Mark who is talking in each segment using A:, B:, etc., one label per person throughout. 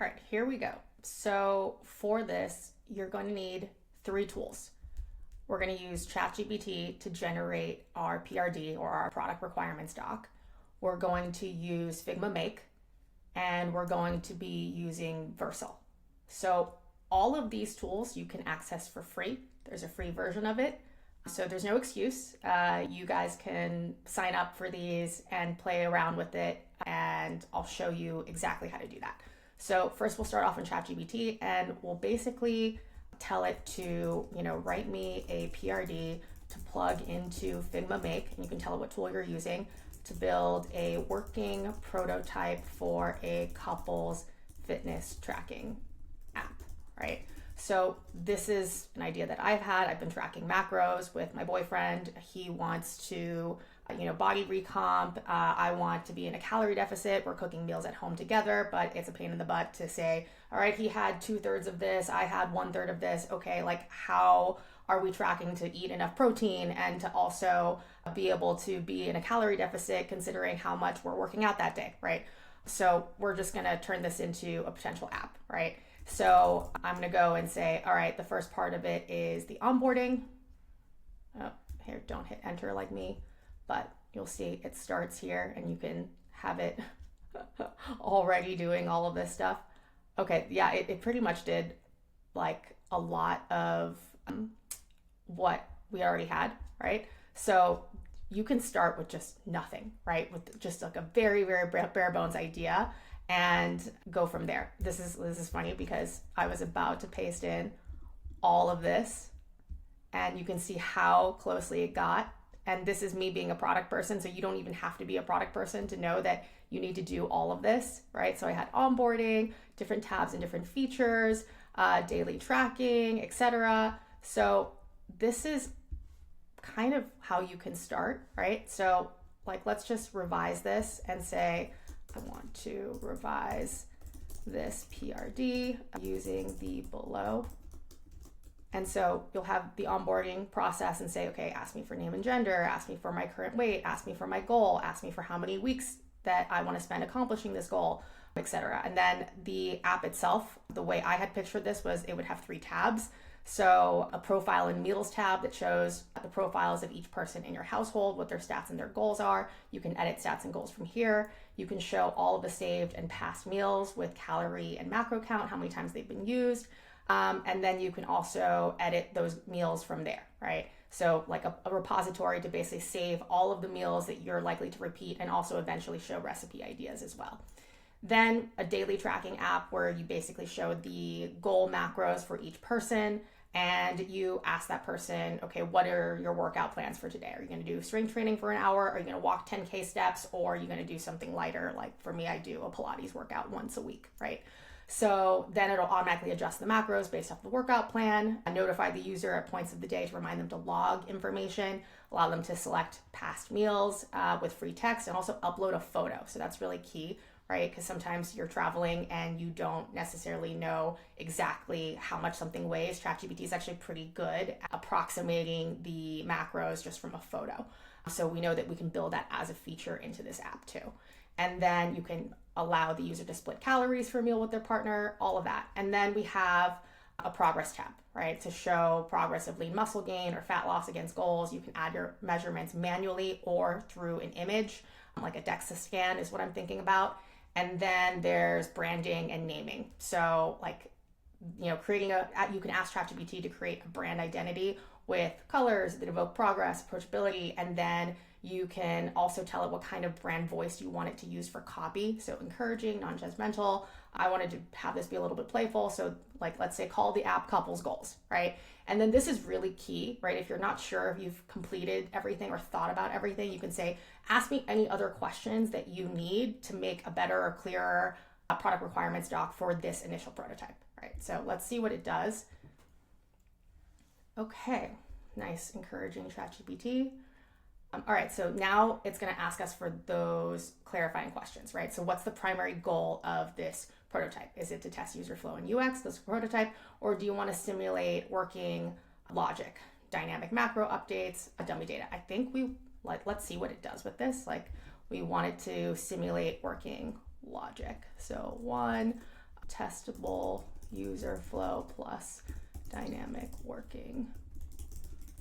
A: All right, here we go. So for this, you're going to need 3 tools. We're going to use ChatGPT to generate our PRD or our product requirements doc. We're going to use Figma Make, and we're going to be using Vercel. So all of these tools you can access for free. There's a free version of it. So there's no excuse. You guys can sign up for these and play around with it, and I'll show you exactly how to do that. So first we'll start off in ChatGPT, and we'll basically tell it to, write me a PRD to plug into Figma Make, and you can tell it what tool you're using to build a working prototype for a couple's fitness tracking app, right? So this is an idea that I've had. I've been tracking macros with my boyfriend. He wants to, body recomp. I want to be in a calorie deficit. We're cooking meals at home together, but it's a pain in the butt to say, all right, he had 2/3 of this. I had 1/3 of this. Okay, how are we tracking to eat enough protein and to also be able to be in a calorie deficit considering how much we're working out that day, right? So we're just gonna turn this into a potential app, right? So I'm gonna go and say, all right, the first part of it is the onboarding. Oh, here, don't hit enter like me, but you'll see it starts here and you can have it already doing all of this stuff. Okay, yeah, it pretty much did a lot of what we already had, right? So you can start with just nothing, right? With just a very, very bare bones idea and go from there. This is funny because I was about to paste in all of this and you can see how closely it got. And this is me being a product person, so you don't even have to be a product person to know that you need to do all of this, right? So I had onboarding, different tabs and different features, daily tracking, etc. So this is kind of how you can start, right? So let's just revise this and say, I want to revise this PRD using the below. And so you'll have the onboarding process and say, okay, ask me for name and gender, ask me for my current weight, ask me for my goal, ask me for how many weeks that I want to spend accomplishing this goal, etc. And then the app itself, the way I had pictured this was it would have 3 tabs. So a profile and meals tab that shows the profiles of each person in your household, what their stats and their goals are. You can edit stats and goals from here. You can show all of the saved and past meals with calorie and macro count, how many times they've been used. And then you can also edit those meals from there, right? So a repository to basically save all of the meals that you're likely to repeat and also eventually show recipe ideas as well. Then a daily tracking app where you basically show the goal macros for each person and you ask that person, okay, what are your workout plans for today? Are you going to do strength training for an hour? Are you going to walk 10K steps? Or are you going to do something lighter? Like for me, I do a Pilates workout once a week, right? So then it'll automatically adjust the macros based off the workout plan, notify the user at points of the day to remind them to log information, allow them to select past meals with free text, and also upload a photo. So that's really key, right? Because sometimes you're traveling and you don't necessarily know exactly how much something weighs. ChatGPT is actually pretty good at approximating the macros just from a photo. So we know that we can build that as a feature into this app too. And then you can allow the user to split calories for a meal with their partner, all of that. And then we have a progress tab, right? To show progress of lean muscle gain or fat loss against goals. You can add your measurements manually or through an image, like a DEXA scan is what I'm thinking about. And then there's branding and naming. So creating you can ask ChatGPT to create a brand identity with colors that evoke progress, approachability, and then you can also tell it what kind of brand voice you want it to use for copy. So encouraging, non-judgmental. I wanted to have this be a little bit playful. So let's say call the app couples goals, right? And then this is really key, right? If you're not sure if you've completed everything or thought about everything, you can say, ask me any other questions that you need to make a better or clearer product requirements doc for this initial prototype, right? So let's see what it does. Okay, nice, encouraging ChatGPT. All right, so now it's going to ask us for those clarifying questions, right? So what's the primary goal of this prototype? Is it to test user flow and UX, this prototype, or do you want to simulate working logic, dynamic macro updates, dummy data? I think let's see what it does with this. We wanted to simulate working logic. So 1, testable user flow plus dynamic working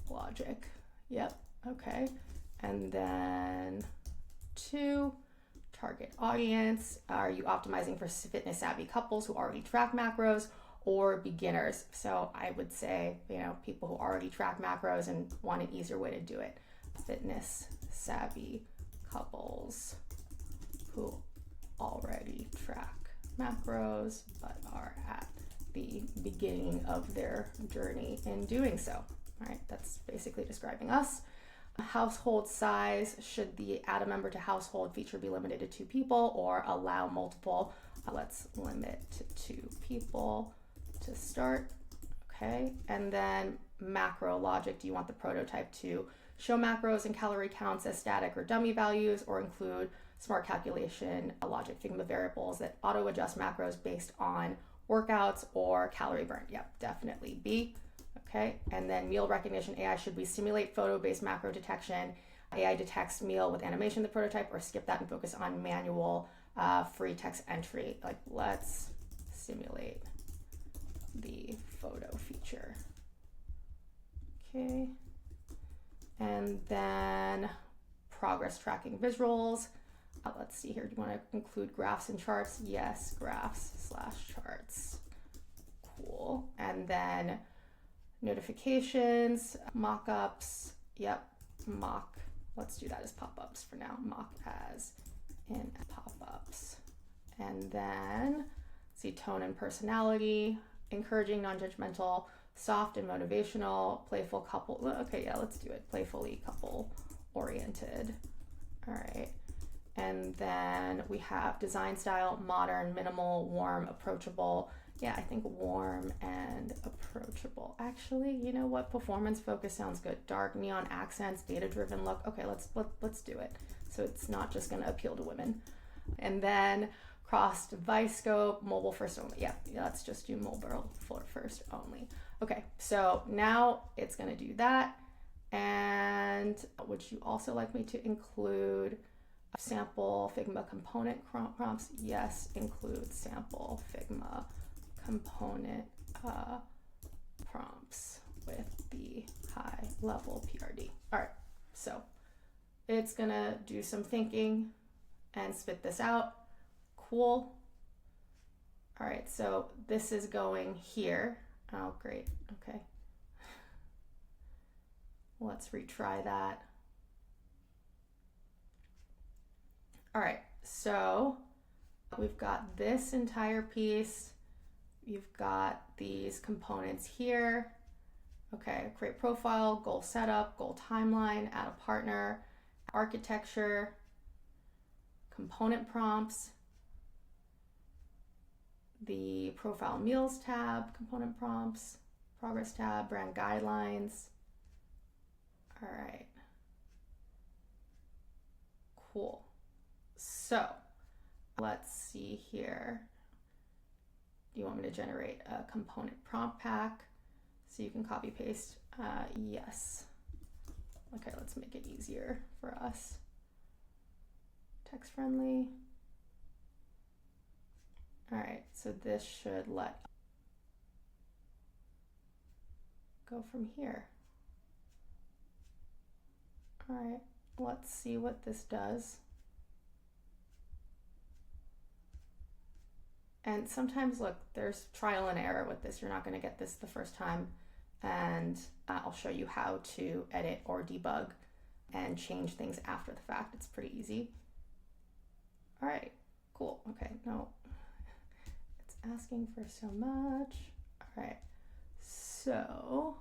A: logic. Yep, okay. And then 2, target audience. Are you optimizing for fitness savvy couples who already track macros or beginners? So I would say, people who already track macros and want an easier way to do it. Fitness savvy couples who already track macros but are at the beginning of their journey in doing so. All right, that's basically describing us. Household size, should the add a member to household feature be limited to 2 people or allow multiple? Let's limit to 2 people to start. Okay, and then macro logic, do you want the prototype to show macros and calorie counts as static or dummy values, or include smart calculation logic, Figma variables that auto adjust macros based on workouts or calorie burn? Yep, definitely B. Okay, and then meal recognition AI, should we simulate photo-based macro detection? AI detects meal with animation in the prototype, or skip that and focus on manual free text entry? Like, let's simulate the photo feature. Okay, and then progress tracking visuals. Let's see here, do you want to include graphs and charts? Yes, graphs/charts. Cool. And then notifications, mock-ups. Yep, mock. Let's do that as pop-ups for now. Mock as in pop-ups. And then see tone and personality, encouraging, non-judgmental, soft and motivational, playful couple. Okay, yeah, let's do it. Playfully couple oriented. All right. And then we have design style, modern, minimal, warm, approachable. Yeah, I think warm and approachable. Actually, you know what? Performance focus sounds good. Dark, neon accents, data-driven look. Okay, let's do it. So it's not just going to appeal to women. And then cross-device scope, mobile first only. Yeah, let's just do mobile first only. Okay, so now it's going to do that. And would you also like me to include sample Figma component prompts? Yes, include sample Figma component prompts with the high level PRD. All right, so it's gonna do some thinking and spit this out. Cool. All right, so this is going here. Oh, great, okay. Let's retry that. All right, so we've got this entire piece. You've got these components here. Okay, create profile, goal setup, goal timeline, add a partner, architecture, component prompts, the profile meals tab, component prompts, progress tab, brand guidelines. All right, cool. So let's see here. Do you want me to generate a component prompt pack so you can copy paste? Yes. Okay, let's make it easier for us. Text friendly. All right, so this should let go from here. All right, let's see what this does. And sometimes, look, there's trial and error with this. You're not going to get this the first time. And I'll show you how to edit or debug and change things after the fact. It's pretty easy. All right, cool. Okay, no, it's asking for so much. All right, so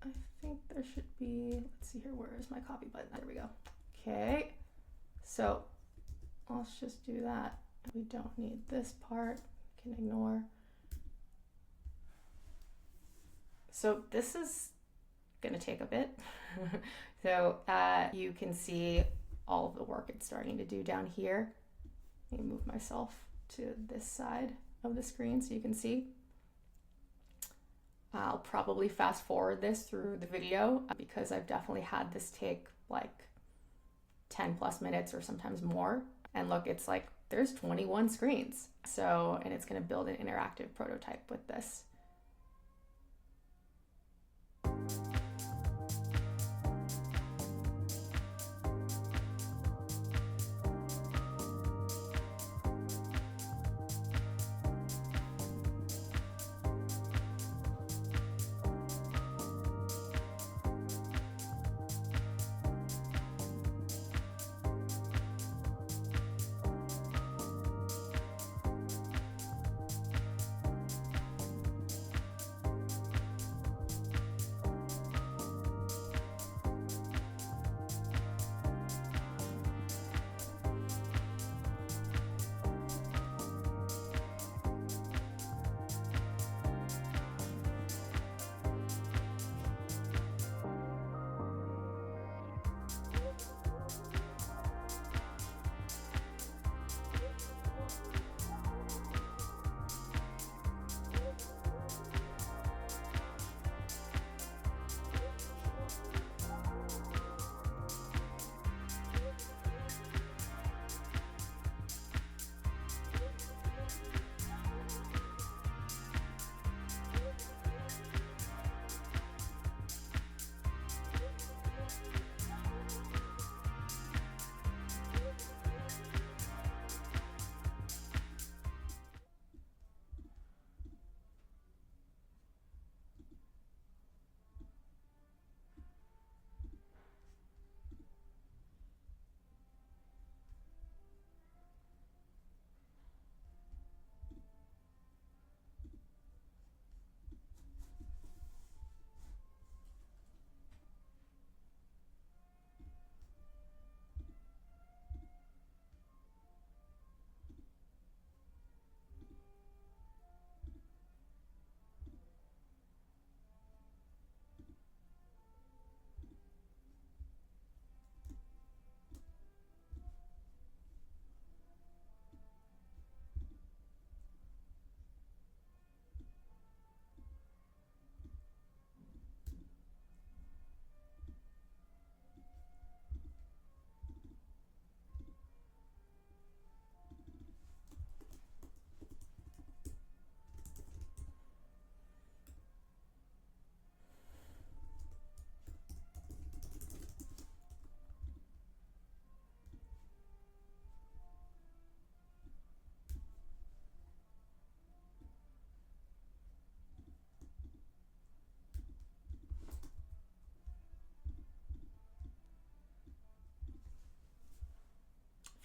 A: I think there should be, let's see here, where is my copy button? There we go. Okay, so let's just do that. We don't need this part, can ignore. So this is gonna take a bit. So you can see all of the work it's starting to do down here. Let me move myself to this side of the screen so you can see. I'll probably fast forward this through the video because I've definitely had this take like 10 plus minutes or sometimes more. And look, it's like there's 21 screens. So, and it's going to build an interactive prototype with this.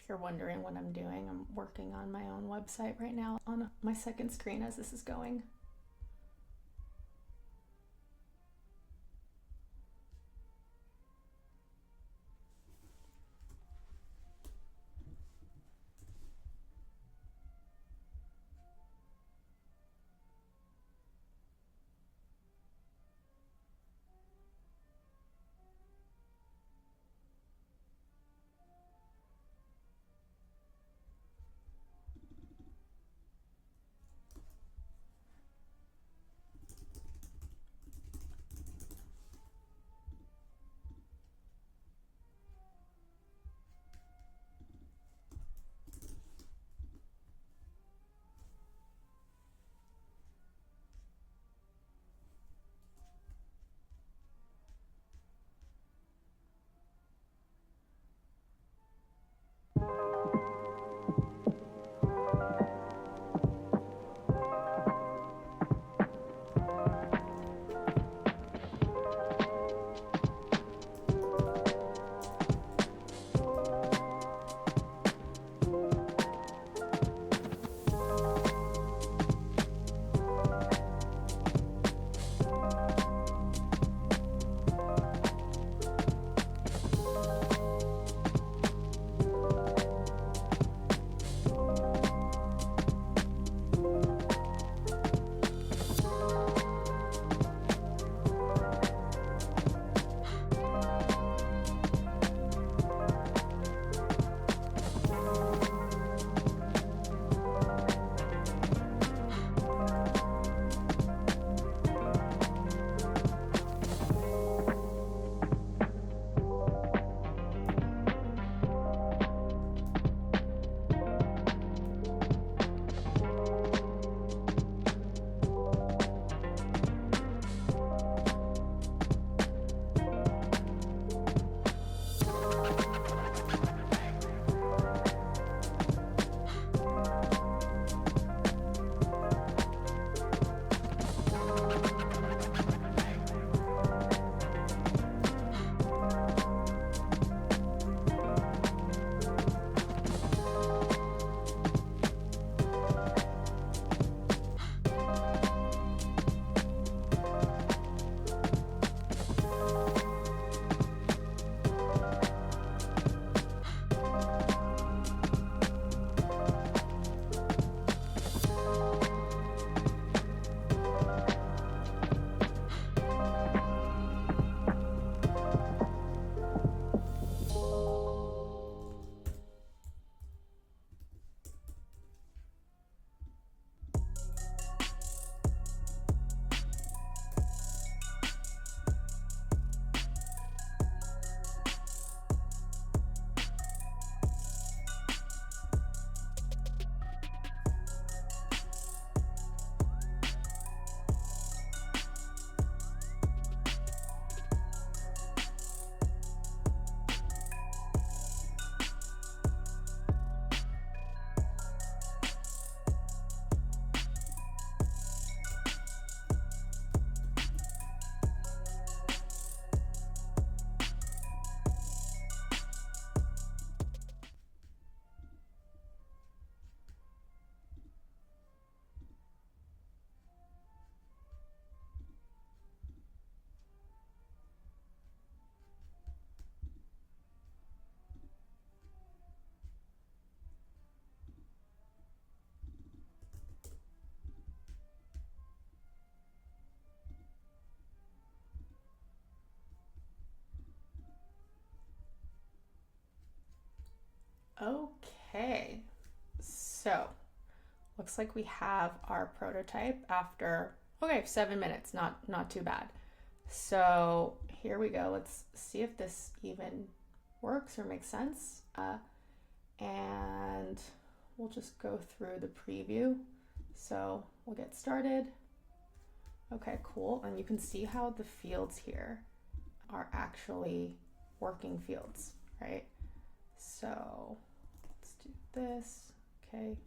A: If you're wondering what I'm doing, I'm working on my own website right now on my second screen as this is going. Okay, so looks like we have our prototype after, okay, 7 minutes, not too bad. So here we go. Let's see if this even works or makes sense. And we'll just go through the preview. So we'll get started. Okay, cool. And you can see how the fields here are actually working fields, right? So let's do this. Okay,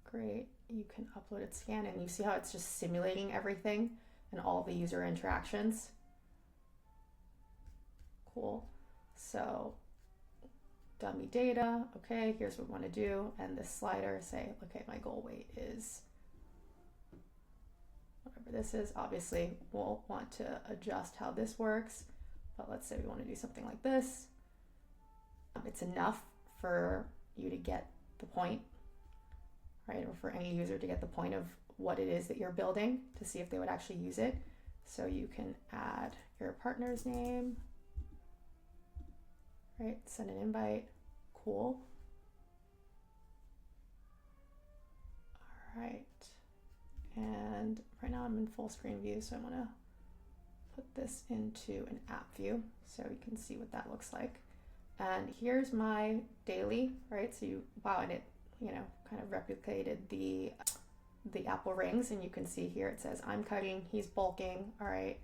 A: great. You can upload it, scan, and you see how it's just simulating everything and all the user interactions. Cool. So dummy data. Okay, here's what we want to do. And this slider, say, okay, my goal weight is whatever this is. Obviously, we'll want to adjust how this works. But let's say we want to do something like this. It's enough for you to get the point, right? Or for any user to get the point of what it is that you're building to see if they would actually use it. So you can add your partner's name, right? Send an invite. Cool. All right. And right now I'm in full screen view, so I'm gonna put this into an app view so you can see what that looks like. And here's my daily, right? So wow, and it, kind of replicated the Apple rings, and you can see here it says I'm cutting, he's bulking, all right.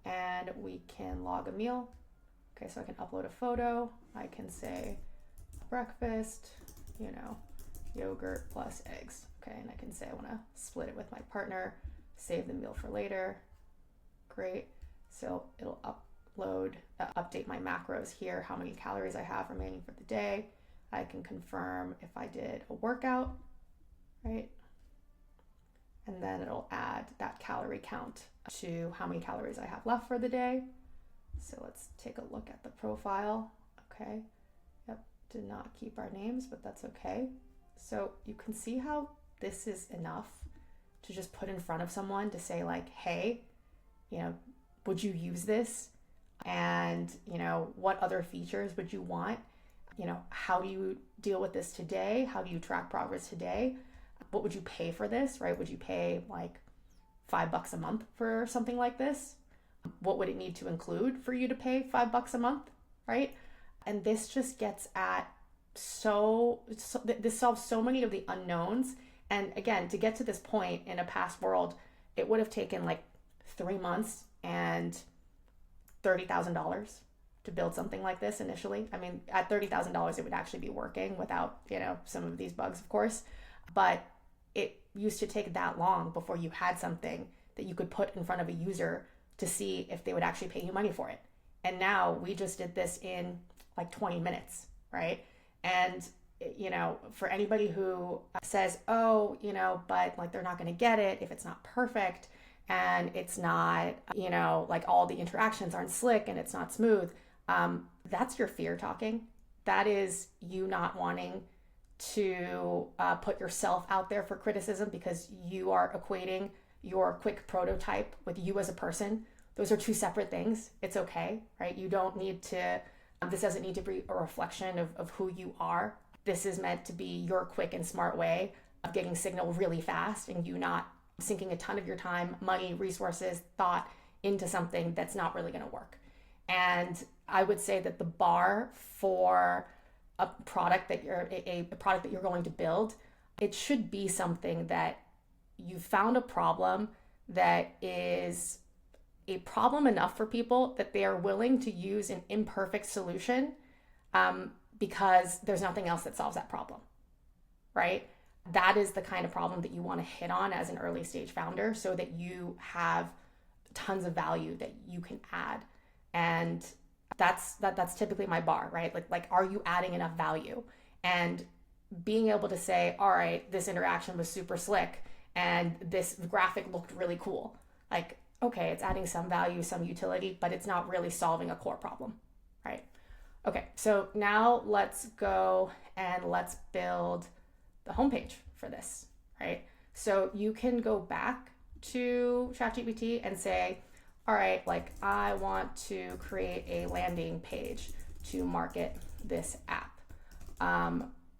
A: And we can log a meal. Okay, so I can upload a photo. I can say breakfast, yogurt plus eggs. Okay, and I can say I want to split it with my partner, save the meal for later. Great. So it'll update my macros here, how many calories I have remaining for the day. I can confirm if I did a workout, right? And then it'll add that calorie count to how many calories I have left for the day. So let's take a look at the profile. Okay. Yep. Did not keep our names, but that's okay. So you can see how this is enough to just put in front of someone to say like, hey, would you use this? And, what other features would you want? How do you deal with this today? How do you track progress today? What would you pay for this, right? Would you pay like $5 a month for something like this? What would it need to include for you to pay $5 a month, right? And this just gets at this solves so many of the unknowns. And again, to get to this point in a past world, it would have taken like 3 months and $30,000 to build something like this initially. I mean, at $30,000, it would actually be working without, some of these bugs, of course. But it used to take that long before you had something that you could put in front of a user to see if they would actually pay you money for it. And now we just did this in like 20 minutes, right? And, for anybody who says, oh, but like they're not going to get it if it's not perfect and it's not, like all the interactions aren't slick and it's not smooth. That's your fear talking. That is you not wanting to put yourself out there for criticism because you are equating your quick prototype with you as a person. Those are two separate things. It's okay, right? You don't need to, this doesn't need to be a reflection of who you are. This is meant to be your quick and smart way of getting signal really fast and you not sinking a ton of your time, money, resources, thought into something that's not really going to work. And I would say that the bar for a product that you're going to build, it should be something that you found a problem that is a problem enough for people that they are willing to use an imperfect solution because there's nothing else that solves that problem, right? That is the kind of problem that you want to hit on as an early stage founder so that you have tons of value that you can add. And that's typically my bar, right? Like, are you adding enough value? And being able to say, all right, this interaction was super slick and this graphic looked really cool. Like, okay, it's adding some value, some utility, but it's not really solving a core problem, right? Okay, so now let's go and let's build the homepage for this, right? So you can go back to ChatGPT and say, all right, like I want to create a landing page to market this app.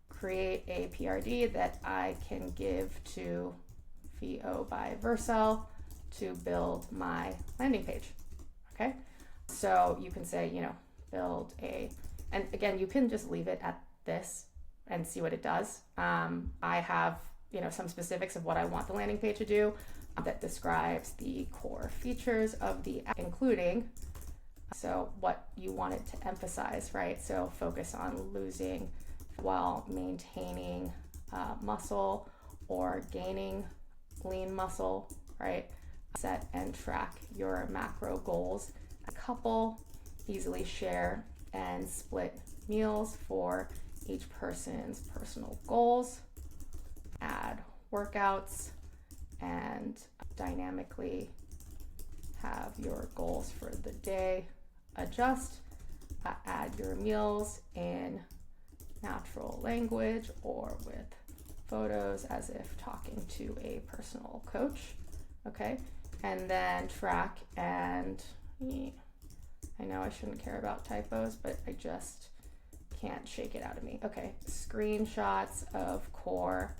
A: create a PRD that I can give to VO by Vercel to build my landing page. Okay, so you can say, build a, and again, you can just leave it at this and see what it does. I have, some specifics of what I want the landing page to do that describes the core features of the app, including so what you want it to emphasize, right? So focus on losing while maintaining muscle or gaining lean muscle, right? Set and track your macro goals. A couple easily share and split meals for each person's personal goals. Add workouts and dynamically have your goals for the day. Adjust, add your meals in natural language or with photos as if talking to a personal coach. Okay, and then track, and I know I shouldn't care about typos, but I just can't shake it out of me. Okay, screenshots of core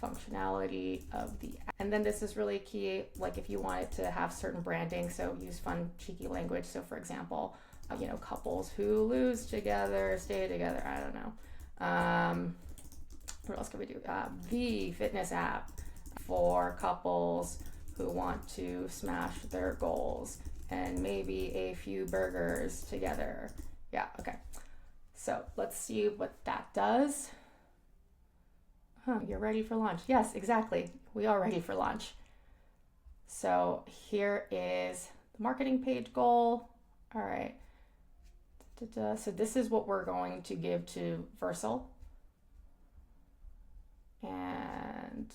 A: functionality of the app. And then this is really key, like if you wanted to have certain branding, so use fun, cheeky language. So for example, couples who lose together, stay together, I don't know. What else can we do? The fitness app for couples who want to smash their goals and maybe a few burgers together. Yeah, okay. So let's see what that does. You're ready for launch. Yes, exactly. We are ready for launch. So here is the marketing page goal. All right. So this is what we're going to give to Vercel. And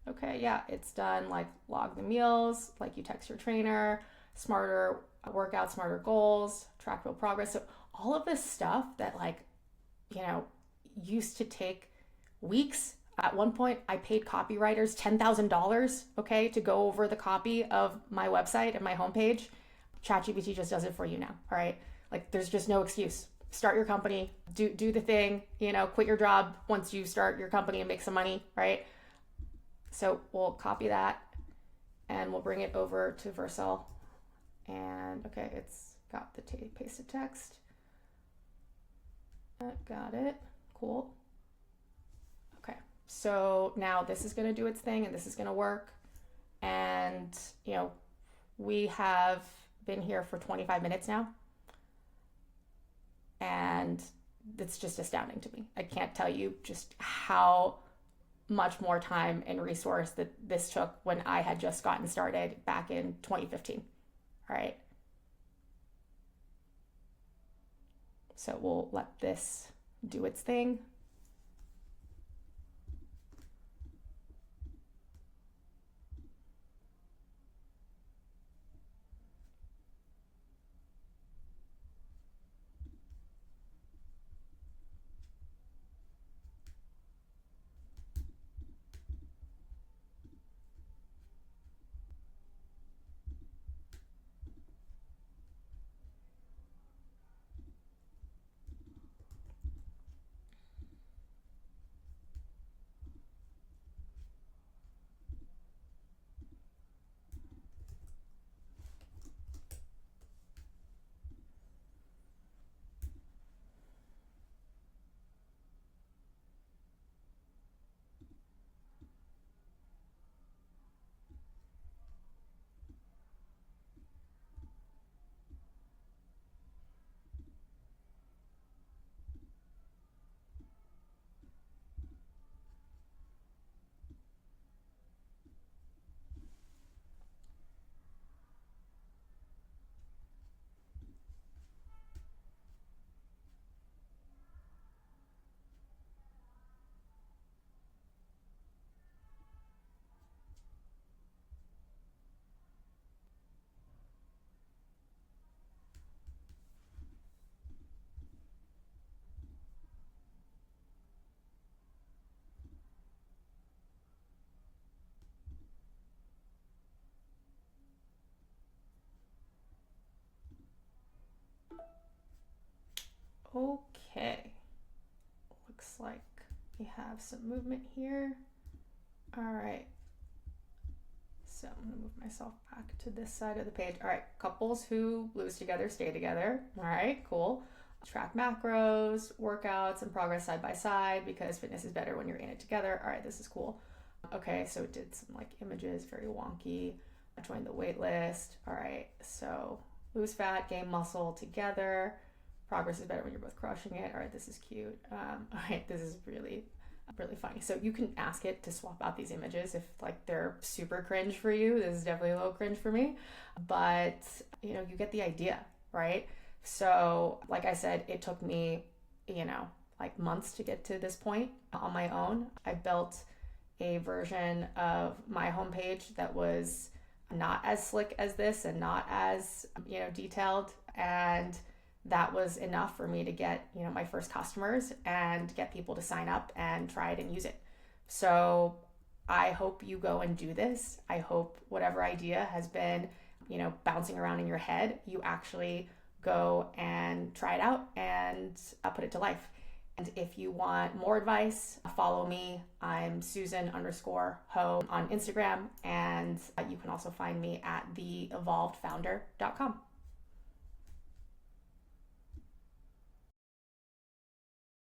A: okay, yeah, it's done. Like log the meals, like you text your trainer, smarter workout, smarter goals, track real progress. So all of this stuff that used to take weeks. At one point, I paid copywriters $10,000, okay, to go over the copy of my website and my homepage. ChatGPT just does it for you now, all right? Like, there's just no excuse. Start your company, do the thing, quit your job once you start your company and make some money, right? So we'll copy that and we'll bring it over to Vercel. And okay, it's got the pasted text. Got it. Cool. Okay. So now this is going to do its thing and this is going to work. And, we have been here for 25 minutes now. And it's just astounding to me. I can't tell you just how much more time and resource that this took when I had just gotten started back in 2015. All right. So we'll let this do its thing. Okay, looks we have some movement here. All right. So I'm gonna move myself back to this side of the page. All right, couples who lose together stay together. All right, cool. Track macros, workouts, and progress side by side because fitness is better when you're in it together. All right, this is cool. Okay, so it did some like images, very wonky. I joined the wait list. All right, so lose fat, gain muscle together. Progress is better when you're both crushing it. All right, this is cute. All right, this is really funny. So you can ask it to swap out these images if like they're super cringe for you. This is definitely a little cringe for me, but you know, you get the idea, right? So like I said, it took me, you know, like months to get to this point on my own. I built a version of my homepage that was not as slick as this and not as, you know, detailed, and that was enough for me to get, you know, my first customers and get people to sign up and try it and use it. So I hope you go and do this. I hope whatever idea has been, you know, bouncing around in your head, you actually go and try it out and put it to life. And if you want more advice, follow me. I'm Susan_Ho on Instagram, and you can also find me at theevolvedfounder.com.